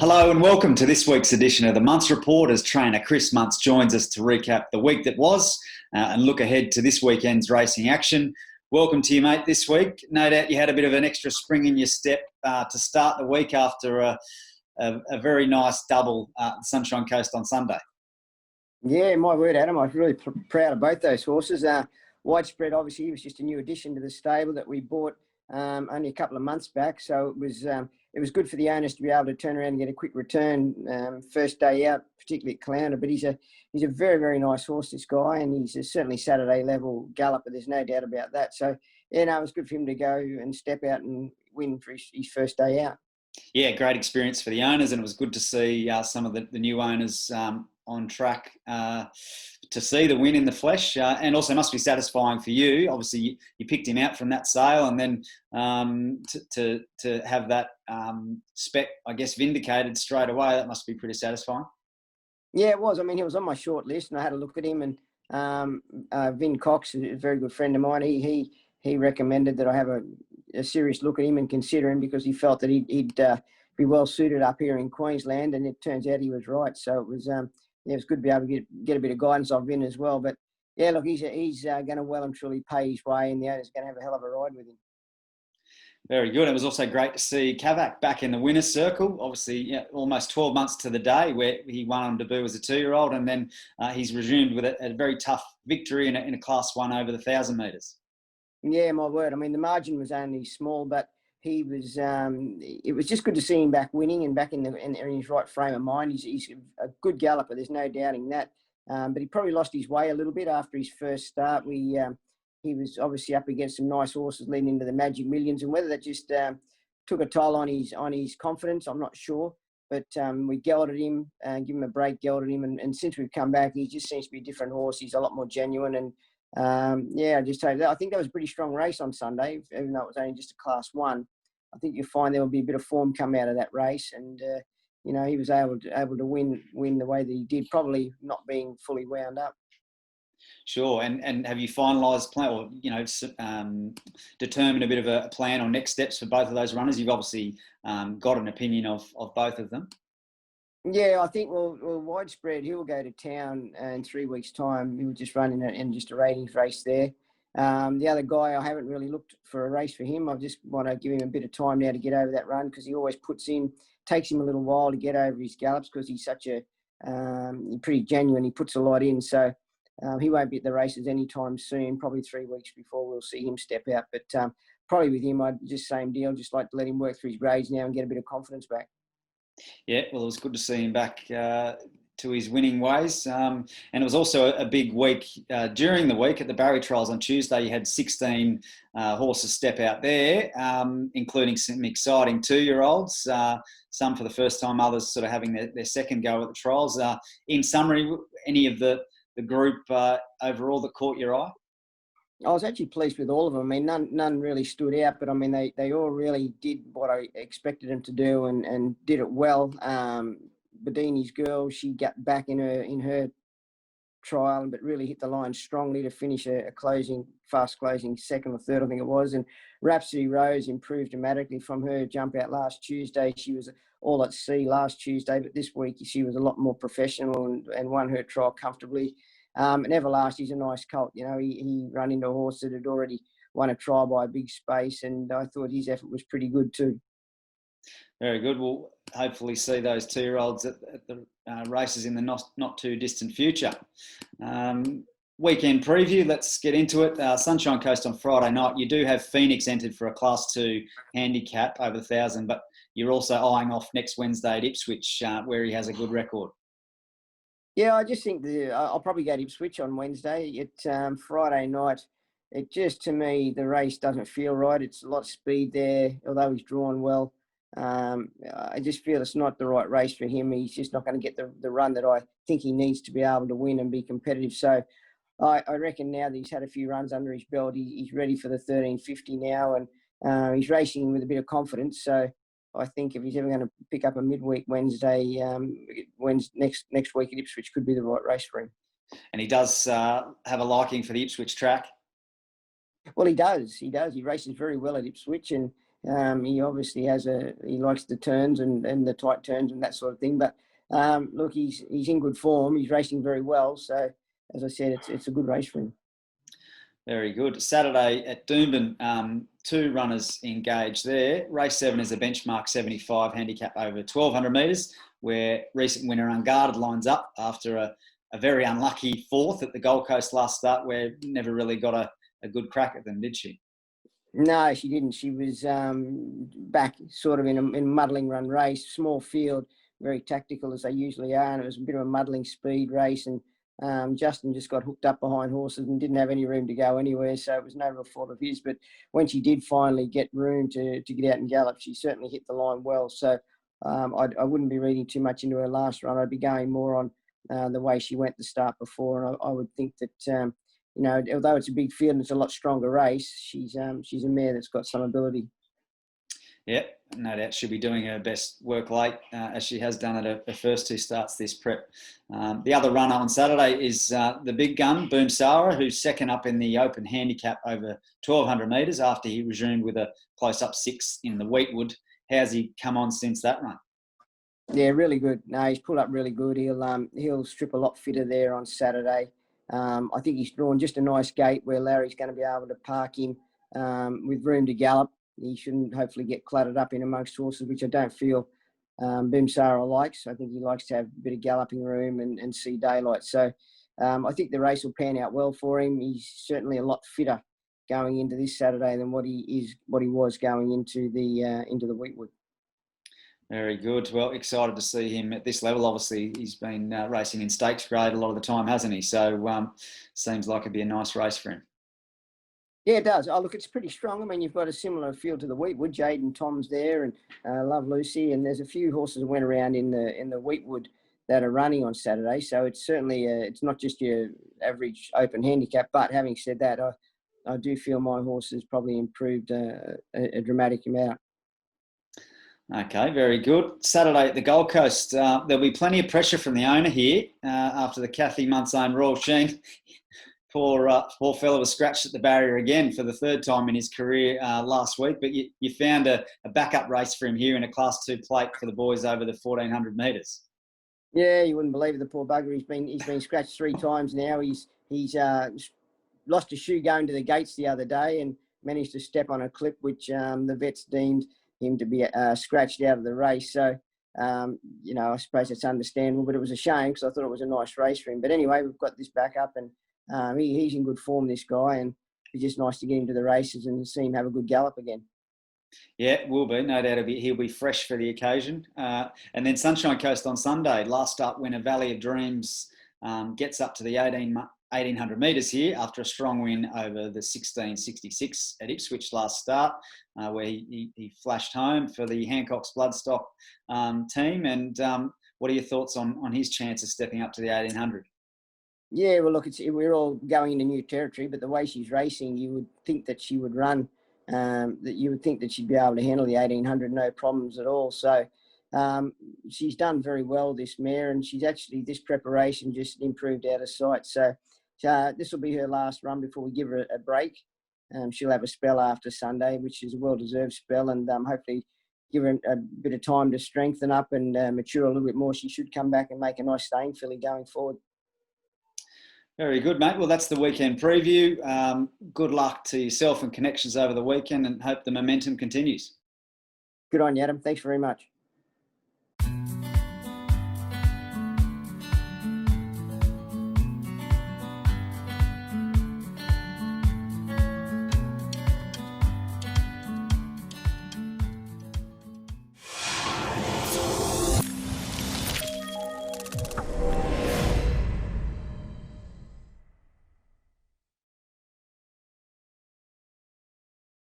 Hello and welcome to this week's edition of the Munce Report as trainer Chris Munce joins us to recap the week that was and look ahead to this weekend's racing action. Welcome to you, mate, this week. No doubt you had a bit of an extra spring in your step to start the week after a very nice double at Sunshine Coast on Sunday. Yeah, my word, Adam. I was really proud of both those horses. Widespread, obviously, he was just a new addition to the stable that we bought only a couple of months back. So it was good for the owners to be able to turn around and get a quick return first day out, particularly at Caloundra. But he's a very, very nice horse, this guy, and he's a certainly Saturday level galloper. There's no doubt about that. So, yeah, no, it was good for him to go and step out and win for his first day out. Yeah, great experience for the owners, and it was good to see some of the new owners on track to see the win in the flesh, and also must be satisfying for you. Obviously, you picked him out from that sale, and then to have that spec, I guess, vindicated straight away. That must be pretty satisfying. Yeah, it was. I mean, he was on my short list, and I had a look at him. And Vin Cox, a very good friend of mine, he recommended that I have a serious look at him and consider him because he felt that he'd be well suited up here in Queensland, and it turns out he was right. So it was good to be able to get a bit of guidance off Vin as well. But yeah, look, he's going to well and truly pay his way, and the owner's going to have a hell of a ride with him. Very good. It was also great to see Kavak back in the winner's circle. Obviously, almost 12 months to the day where he won on debut as a 2-year-old, and then he's resumed with a very tough victory in a Class 1 over the 1,000 metres. Yeah, my word. I mean, the margin was only small, but he was. It was just good to see him back winning and back in his right frame of mind. He's a good galloper. There's no doubting that. But he probably lost his way a little bit after his first start. He was obviously up against some nice horses leading into the Magic Millions, and whether that just took a toll on his confidence, I'm not sure. But we gelded him and give him a break, gelded him, and since we've come back, he just seems to be a different horse. He's a lot more genuine, and I just tell you that I think that was a pretty strong race on Sunday, even though it was only just a Class 1. I think you'll find there will be a bit of form come out of that race, and he was able to win the way that he did, probably not being fully wound up. Sure, and have you finalised plan, or determined a bit of a plan or next steps for both of those runners? You've obviously got an opinion of both of them. Yeah, I think well, Widespread, he'll go to town in 3 weeks' time. He was just running in just a ratings race there. The other guy, I haven't really looked for a race for him. I just want to give him a bit of time now to get over that run because he always takes him a little while to get over his gallops because he's such pretty genuine. He puts a lot in. So he won't be at the races anytime soon, probably 3 weeks before we'll see him step out. But probably with him, I'd just same deal, just like to let him work through his grades now and get a bit of confidence back. Yeah, well, it was good to see him back to his winning ways. And it was also a big week during the week at the Barry Trials on Tuesday. You had 16 horses step out there, including some exciting 2-year-olds, some for the first time, others sort of having their second go at the trials. In summary, any of the group overall that caught your eye? I was actually pleased with all of them. I mean, none really stood out, but I mean, they all really did what I expected them to do and did it well. Bedini's girl, she got back in her trial, but really hit the line strongly to finish a fast closing second or third, I think it was. And Rhapsody Rose improved dramatically from her jump out last Tuesday. She was all at sea last Tuesday, but this week she was a lot more professional and won her trial comfortably. And Everlast, he's a nice colt. He ran into a horse that had already won a trial by a big space, and I thought his effort was pretty good too. Very good. We'll hopefully see those 2-year-olds at the races in the not too distant future. Weekend preview, let's get into it. Sunshine Coast on Friday night. You do have Phoenix entered for a Class 2 handicap over the 1,000, but you're also eyeing off next Wednesday at Ipswich, where he has a good record. Yeah, I just think I'll probably go to Ipswich on Wednesday. Friday night, it just, to me, the race doesn't feel right. It's a lot of speed there, although he's drawn well. I just feel it's not the right race for him. He's just not going to get the run that I think he needs to be able to win and be competitive. So I reckon now that he's had a few runs under his belt, he's ready for the 1350 now, and he's racing with a bit of confidence. So I think if he's ever going to pick up a midweek Wednesday, next week at Ipswich could be the right race for him. And he does have a liking for the Ipswich track. Well, he does. He races very well at Ipswich, and He obviously he likes the turns and the tight turns and that sort of thing. But look, he's in good form. He's racing very well. So as I said, it's a good race for him. Very good. Saturday at Doomben, 2 runners engaged there. Race 7 is a benchmark 75 handicap over 1,200 metres, where recent winner Unguarded lines up after a very unlucky 4th at the Gold Coast last start, where never really got a good crack at them, did she? No, she didn't. She was back sort of in a muddling run race, small field, very tactical as they usually are, and it was a bit of a muddling speed race. And Justin just got hooked up behind horses and didn't have any room to go anywhere, so it was no real fault of his. But when she did finally get room to get out and gallop, she certainly hit the line well. So I wouldn't be reading too much into her last run. I'd be going more on the way she went the start before, and I would think that. Although it's a big field and it's a lot stronger race, she's a mare that's got some ability. Yeah, no doubt she'll be doing her best work late, as she has done at her first 2 starts this prep. The other runner on Saturday is the big gun, Boom Sarah, who's second up in the open handicap over 1,200 metres after he resumed with a close-up 6 in the Wheatwood. How's he come on since that run? Yeah, really good. No, he's pulled up really good. He'll strip a lot fitter there on Saturday. I think he's drawn just a nice gate where Larry's going to be able to park him with room to gallop. He shouldn't hopefully get cluttered up in amongst horses, which I don't feel Boom Sarah likes. I think he likes to have a bit of galloping room and see daylight. So I think the race will pan out well for him. He's certainly a lot fitter going into this Saturday than what he was going into the Wheatwood. Very good. Well, excited to see him at this level. Obviously, he's been racing in stakes grade a lot of the time, hasn't he? So seems like it'd be a nice race for him. Yeah, it does. Oh, look, it's pretty strong. I mean, you've got a similar field to the Wheatwood. Jade and Tom's there, and Love Lucy, and there's a few horses that went around in the Wheatwood that are running on Saturday. So it's certainly it's not just your average open handicap. But having said that, I do feel my horse has probably improved a dramatic amount. Okay, very good. Saturday at the Gold Coast, there'll be plenty of pressure from the owner here after the Kathy Munce Royal Sheen. Poor fella was scratched at the barrier again for the 3rd time in his career last week, but you found a backup race for him here in a Class 2 plate for the boys over the 1,400 metres. Yeah, you wouldn't believe it. The poor bugger. He's been scratched 3 times now. He's lost a shoe going to the gates the other day and managed to step on a clip, which the vets deemed him to be scratched out of the race. So, I suppose it's understandable, but it was a shame because I thought it was a nice race for him. But anyway, we've got this back up and he's in good form, this guy, and it's just nice to get him to the races and see him have a good gallop again. Yeah, it will be. No doubt he'll be fresh for the occasion. And then Sunshine Coast on Sunday. Last up winner, Valley of Dreams, gets up to the 1,800 metres here after a strong win over the 1666 at Ipswich last start, where he flashed home for the Hancock's Bloodstock team. And what are your thoughts on his chance of stepping up to the 1,800? Yeah, well, look, we're all going into new territory, but the way she's racing, you would think that she would run, that you would think that she'd be able to handle the 1,800, no problems at all. So she's done very well, this mare, and she's actually, this preparation just improved out of sight. So this will be her last run before we give her a break. She'll have a spell after Sunday, which is a well-deserved spell, and hopefully give her a bit of time to strengthen up and mature a little bit more. She should come back and make a nice staying filly going forward. Very good, mate. Well, that's the weekend preview. Good luck to yourself and connections over the weekend, and hope the momentum continues. Good on you, Adam. Thanks very much.